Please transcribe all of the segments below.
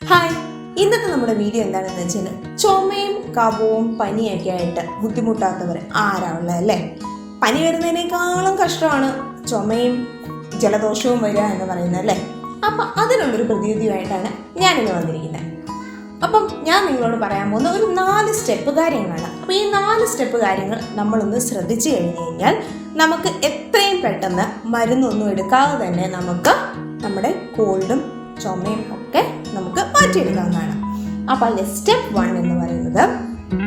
Hi, ഇന്നത്തെ നമ്മുടെ video എന്താണെന്ന് വെച്ചാൽ ചുമയും കഫവും പനിയൊക്കെ ആയിട്ട് ബുദ്ധിമുട്ടാത്തവർ ആരാണുള്ളത് അല്ലേ? പനി വരുന്നതിനേക്കാളും കഷ്ടമാണ് ചുമയും ജലദോഷവും വരിക എന്ന് പറയുന്നത് അല്ലേ? അപ്പം അതിനുള്ളൊരു പ്രതിവിധിയായിട്ടാണ് ഞാനിന്ന് വന്നിരിക്കുന്നത്. അപ്പം ഞാൻ നിങ്ങളോട് പറയാൻ പോകുന്ന ഒരു 4 സ്റ്റെപ്പ് കാര്യങ്ങളാണ്. അപ്പോൾ ഈ 4 സ്റ്റെപ്പ് കാര്യങ്ങൾ നമ്മളൊന്ന് ശ്രദ്ധിച്ചു കഴിഞ്ഞ് കഴിഞ്ഞാൽ നമുക്ക് എത്രയും പെട്ടെന്ന് മരുന്നൊന്നും എടുക്കാതെ തന്നെ നമുക്ക് നമ്മുടെ കോൾഡും ചുമയും ഒക്കെ നമുക്ക് മാറ്റിയെടുക്കാവുന്നതാണ്. അപ്പോൾ അതിൻ്റെ സ്റ്റെപ്പ് 1 എന്ന് പറയുന്നത്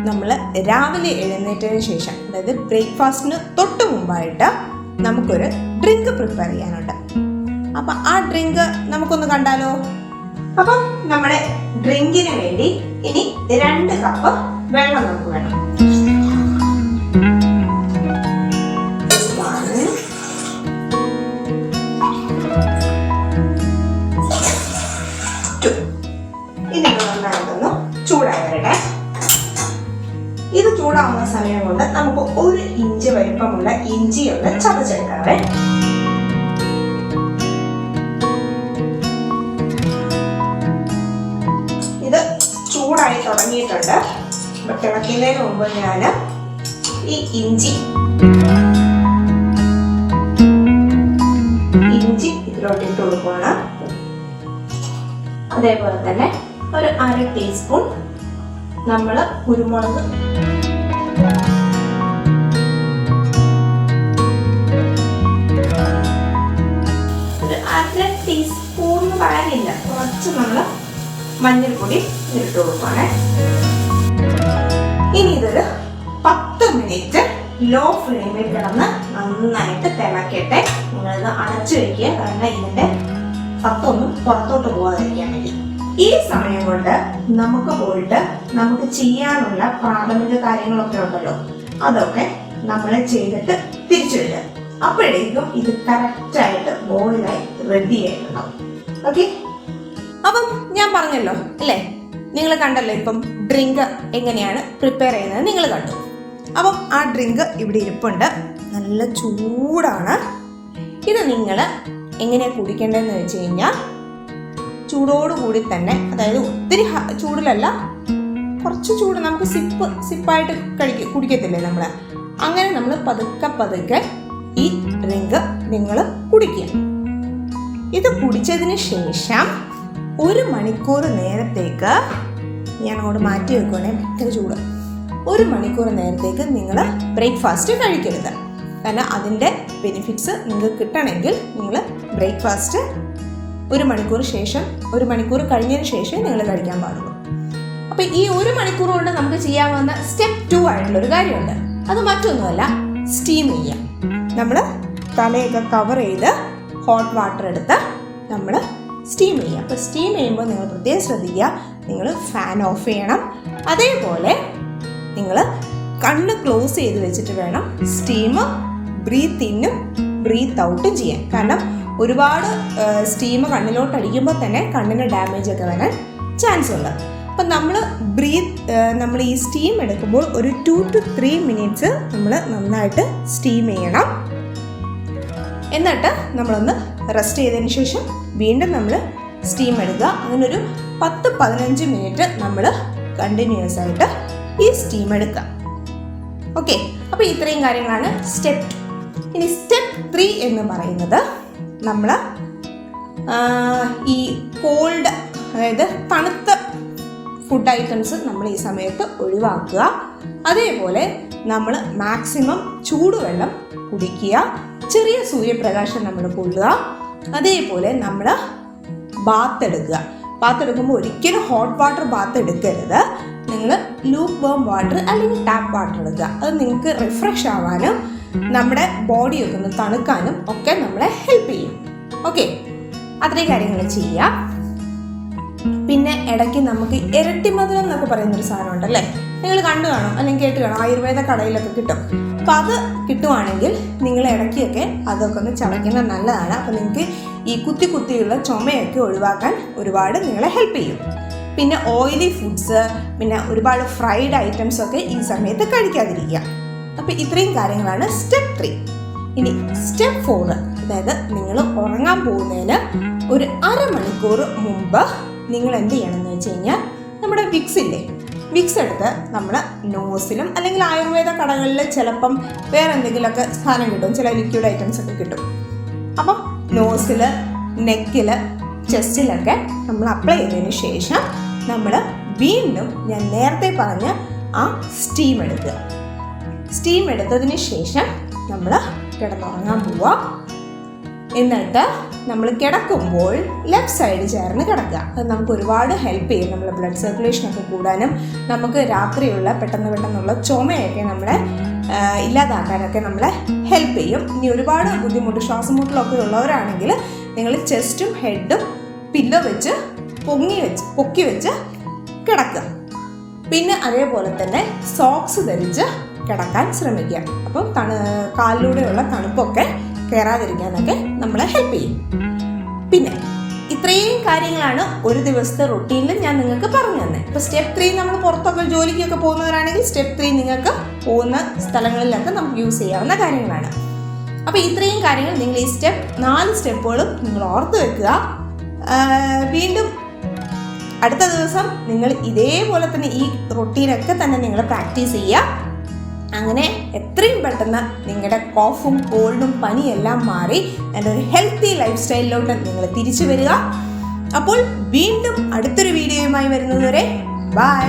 നമ്മൾ രാവിലെ എഴുന്നേറ്റതിന് ശേഷം, അതായത് ബ്രേക്ക്ഫാസ്റ്റിന് തൊട്ട് മുമ്പായിട്ട് നമുക്കൊരു ഡ്രിങ്ക് പ്രിപ്പയർ ചെയ്യാനുണ്ട്. അപ്പം ആ ഡ്രിങ്ക് നമുക്കൊന്ന് കണ്ടാലോ? അപ്പം നമ്മുടെ ഡ്രിങ്കിന് വേണ്ടി ഇനി 2 കപ്പ് വെള്ളം നമുക്ക് വേണം. ചൂടായി വരട്ടെ. ഇത് ചൂടാവുന്ന സമയം കൊണ്ട് നമുക്ക് 1 ഇഞ്ച് വലിപ്പമുള്ള ഇഞ്ചി ഒന്ന് ചതച്ചെടുക്കാവേ. ഇത് ചൂടായി തുടങ്ങിയിട്ടുണ്ട്. തിളക്കുന്നതിന് മുമ്പ് ഞാൻ ഈ ഇഞ്ചി ഇതിലോട്ട് ഇട്ട് കൊടുക്കുകയാണ്. അതേപോലെ തന്നെ ഒരു 1/2 ടീസ്പൂൺ നമ്മൾ കുരുമുളക്, ഒരു 1/2 ടീസ്പൂൺ പറയാനില്ല, കുറച്ച് നമ്മൾ മഞ്ഞൾപ്പൊടി ഇട്ട് കൊടുക്കുകയാണ്. ഇനി ഇതൊരു 10 മിനിറ്റ് ലോ ഫ്ലെയിമിൽ കിടന്ന് നന്നായിട്ട് തിളക്കട്ടെ. നിങ്ങളിത് അടച്ചു വയ്ക്കുക, കാരണം ഇതിന്റെ സത്തൊന്നും പുറത്തോട്ട് പോകാതിരിക്കാൻ വേണ്ടി. ഈ സമയം കൊണ്ട് നമുക്ക് പോയിട്ട് നമുക്ക് ചെയ്യാനുള്ള പ്രാഥമിക കാര്യങ്ങളൊക്കെ ഉണ്ടല്ലോ, അതൊക്കെ നമ്മൾ ചെയ്തിട്ട് തിരിച്ചു വരിക. അപ്പോഴേക്കും ഇത് കറക്റ്റായിട്ട് ബോയിലായി റെഡി ആയിട്ടുണ്ടാവും. ഓക്കെ, അപ്പം ഞാൻ പറഞ്ഞല്ലോ അല്ലേ, നിങ്ങൾ കണ്ടല്ലോ ഇപ്പം ഡ്രിങ്ക് എങ്ങനെയാണ് പ്രിപ്പയർ ചെയ്യുന്നത് നിങ്ങൾ കണ്ടു. അപ്പം ആ ഡ്രിങ്ക് ഇവിടെ ഇരിപ്പുണ്ട്, നല്ല ചൂടാണ്. ഇത് നിങ്ങൾ എങ്ങനെയാണ് കുടിക്കേണ്ടതെന്ന് വെച്ച് കഴിഞ്ഞാൽ ചൂടോടുകൂടി തന്നെ, അതായത് ഒത്തിരി ചൂടിലല്ല, കുറച്ച് ചൂട്, നമുക്ക് സിപ്പായിട്ട് കുടിക്കത്തില്ലേ നമ്മൾ, അങ്ങനെ നമ്മൾ പതുക്കെ ഈ ഡ്രിങ്ക് നിങ്ങൾ കുടിക്കുക. ഇത് കുടിച്ചതിന് ശേഷം 1 മണിക്കൂർ നേരത്തേക്ക്, ഞാൻ അങ്ങോട്ട് മാറ്റി വെക്കുകയാണെ, ഭയങ്കര ചൂട്, 1 മണിക്കൂർ നേരത്തേക്ക് നിങ്ങൾ ബ്രേക്ക്ഫാസ്റ്റ് കഴിക്കരുത്. കാരണം അതിൻ്റെ ബെനിഫിറ്റ്സ് നിങ്ങൾക്ക് കിട്ടണമെങ്കിൽ നിങ്ങൾ ബ്രേക്ക്ഫാസ്റ്റ് 1 മണിക്കൂർ ശേഷം, 1 മണിക്കൂർ കഴിഞ്ഞതിന് ശേഷം നിങ്ങൾ കഴിക്കാൻ പാടുള്ളൂ. അപ്പോൾ ഈ 1 മണിക്കൂർ കൊണ്ട് നമുക്ക് ചെയ്യാവുന്ന സ്റ്റെപ്പ് 2 ആയിട്ടുള്ളൊരു കാര്യമുണ്ട്. അത് മറ്റൊന്നുമല്ല, സ്റ്റീം ചെയ്യാം. നമ്മൾ തലയൊക്കെ കവർ ചെയ്ത് ഹോട്ട് വാട്ടർ എടുത്ത് നമ്മൾ സ്റ്റീം ചെയ്യാം. അപ്പോൾ സ്റ്റീം ചെയ്യുമ്പോൾ നിങ്ങൾ പ്രത്യേകം ശ്രദ്ധിക്കുക, നിങ്ങൾ ഫാൻ ഓഫ് ചെയ്യണം. അതേപോലെ നിങ്ങൾ കണ്ണ് ക്ലോസ് ചെയ്ത് വെച്ചിട്ട് വേണം സ്റ്റീം ബ്രീത്ത് ഇന്നും ബ്രീത്ത് ഔട്ടും ചെയ്യാൻ. കാരണം ഒരുപാട് സ്റ്റീം കണ്ണിലോട്ട് അടിക്കുമ്പോൾ തന്നെ കണ്ണിന് ഡാമേജ് ഒക്കെ വരാൻ ചാൻസ് ഉണ്ട്. അപ്പം നമ്മൾ ഈ സ്റ്റീം എടുക്കുമ്പോൾ ഒരു 2 to 3 മിനിറ്റ്സ് നമ്മൾ നന്നായിട്ട് സ്റ്റീം ചെയ്യണം. എന്നിട്ട് നമ്മളൊന്ന് റെസ്റ്റ് ചെയ്തതിന് ശേഷം വീണ്ടും നമ്മൾ സ്റ്റീം എടുക്കുക. അങ്ങനൊരു 10-15 മിനിറ്റ് നമ്മൾ കണ്ടിന്യൂസ് ആയിട്ട് ഈ സ്റ്റീം എടുക്കുക. ഓക്കെ, അപ്പോൾ ഇത്രയും കാര്യങ്ങളാണ് സ്റ്റെപ്പ് 2. ഇനി സ്റ്റെപ്പ് 3 എന്ന് പറയുന്നത് നമ്മൾ ഈ കോൾഡ്, അതായത് തണുത്ത ഫുഡ് ഐറ്റംസ് നമ്മൾ ഈ സമയത്ത് ഒഴിവാക്കുക. അതേപോലെ നമ്മൾ മാക്സിമം ചൂടുവെള്ളം കുടിക്കുക, ചെറിയ സൂര്യപ്രകാശം നമ്മൾ കൊള്ളുക. അതേപോലെ നമ്മൾ ബാത്ത് എടുക്കുമ്പോൾ ഒരിക്കലും ഹോട്ട് വാട്ടർ ബാത്ത് എടുക്കരുത്. നിങ്ങൾ ലൂക്ക് വാം വാട്ടർ അല്ലെങ്കിൽ ടാപ്പ് വാട്ടർ എടുക്കുക. അത് നിങ്ങൾക്ക് റിഫ്രഷ് ആവാനും നമ്മുടെ ബോഡിയൊക്കെ ഒന്ന് തണുക്കാനും ഒക്കെ നമ്മളെ ഹെൽപ്പ് ചെയ്യും. ഓക്കെ, അത്രയും കാര്യങ്ങൾ ചെയ്യുക. പിന്നെ ഇടയ്ക്ക് നമുക്ക് ഇരട്ടി മധുരം എന്നൊക്കെ പറയുന്നൊരു സാധനം ഉണ്ടല്ലേ, നിങ്ങൾ കണ്ടു കാണും അല്ലെങ്കിൽ കേട്ട് കാണും, ആയുർവേദ കടയിലൊക്കെ കിട്ടും. അപ്പം അത് കിട്ടുവാണെങ്കിൽ നിങ്ങൾ ഇടയ്ക്കൊക്കെ അതൊക്കെ ഒന്ന് ചവയ്ക്കുന്നത് നല്ലതാണ്. അപ്പം നിങ്ങൾക്ക് ഈ കുത്തിയുള്ള ചുമയൊക്കെ ഒഴിവാക്കാൻ ഒരുപാട് നിങ്ങളെ ഹെൽപ്പ് ചെയ്യും. പിന്നെ ഓയിലി ഫുഡ്സ്, പിന്നെ ഒരുപാട് ഫ്രൈഡ് ഐറ്റംസ് ഒക്കെ ഈ സമയത്ത് കഴിക്കാതിരിക്കുക. അപ്പോൾ ഇത്രയും കാര്യങ്ങളാണ് സ്റ്റെപ്പ് 3. ഇനി സ്റ്റെപ്പ് 4, അതായത് നിങ്ങൾ ഉറങ്ങാൻ പോകുന്നതിന് ഒരു 1/2 മണിക്കൂർ മുമ്പ് നിങ്ങൾ എന്ത് ചെയ്യണമെന്ന് വെച്ച് കഴിഞ്ഞാൽ നമ്മുടെ വിക്സ് ഇല്ലേ, വിക്സ് എടുത്ത് നമ്മൾ നോസിലും അല്ലെങ്കിൽ ആയുർവേദ കടകളിൽ ചിലപ്പം വേറെ എന്തെങ്കിലുമൊക്കെ സാധനം കിട്ടും, ചില ലിക്വിഡ് ഐറ്റംസ് ഒക്കെ കിട്ടും. അപ്പം നോസിൽ, നെക്കിൽ, ചെസ്റ്റിലൊക്കെ നമ്മൾ അപ്ലൈ ചെയ്തതിന് ശേഷം നമ്മൾ വീണ്ടും ഞാൻ നേരത്തെ പറഞ്ഞ ആ സ്റ്റീം എടുക്കുക. സ്റ്റീം എടുത്തതിന് ശേഷം നമ്മൾ കിടന്നുറങ്ങാൻ പോവുക. എന്നിട്ട് നമ്മൾ കിടക്കുമ്പോൾ ലെഫ്റ്റ് സൈഡ് ചേർന്ന് കിടക്കുക. അത് നമുക്ക് ഒരുപാട് ഹെൽപ്പ് ചെയ്യും, നമ്മുടെ ബ്ലഡ് സർക്കുലേഷനൊക്കെ കൂടാനും നമുക്ക് രാത്രിയുള്ള പെട്ടെന്നുള്ള ചുമയൊക്കെ നമ്മളെ ഇല്ലാതാക്കാനൊക്കെ നമ്മളെ ഹെൽപ്പ് ചെയ്യും. ഇനി ഒരുപാട് ബുദ്ധിമുട്ട് ശ്വാസമുട്ടലൊക്കെ ഉള്ളവരാണെങ്കിൽ നിങ്ങൾ ചെസ്റ്റും ഹെഡും പില്ലോ വെച്ച് പൊക്കി വെച്ച് കിടക്കുക. പിന്നെ അതേപോലെ തന്നെ സോക്സ് ധരിച്ച് കിടക്കാൻ ശ്രമിക്കുക. അപ്പം കാലിലൂടെയുള്ള തണുപ്പൊക്കെ കയറാതിരിക്കാനൊക്കെ നമ്മളെ ഹെൽപ്പ് ചെയ്യും. പിന്നെ ഇത്രയും കാര്യങ്ങളാണ് ഒരു ദിവസത്തെ റൊട്ടീനിൽ ഞാൻ നിങ്ങൾക്ക് പറഞ്ഞു തന്നെ. ഇപ്പോൾ സ്റ്റെപ്പ് 3 നമ്മൾ പുറത്തൊക്കെ ജോലിക്കൊക്കെ പോകുന്നവരാണെങ്കിൽ സ്റ്റെപ്പ് 3 നിങ്ങൾക്ക് പോകുന്ന സ്ഥലങ്ങളിലൊക്കെ നമുക്ക് യൂസ് ചെയ്യാവുന്ന കാര്യങ്ങളാണ്. അപ്പോൾ ഇത്രയും കാര്യങ്ങൾ നിങ്ങൾ ഈ 4 സ്റ്റെപ്പുകളും നിങ്ങൾ ഓർത്ത് വെക്കുക. വീണ്ടും അടുത്ത ദിവസം നിങ്ങൾ ഇതേപോലെ തന്നെ ഈ റൊട്ടീനൊക്കെ തന്നെ നിങ്ങൾ പ്രാക്ടീസ് ചെയ്യുക. അങ്ങനെ എത്രയും പെട്ടെന്ന് നിങ്ങളുടെ കോഫും കോൾഡും പനിയെല്ലാം മാറി നല്ലൊരു ഹെൽത്തി ലൈഫ് സ്റ്റൈലിലോട്ട് നിങ്ങൾ തിരിച്ചു വരിക. അപ്പോൾ വീണ്ടും അടുത്തൊരു വീഡിയോയുമായി വരുന്നതുവരെ ബൈ.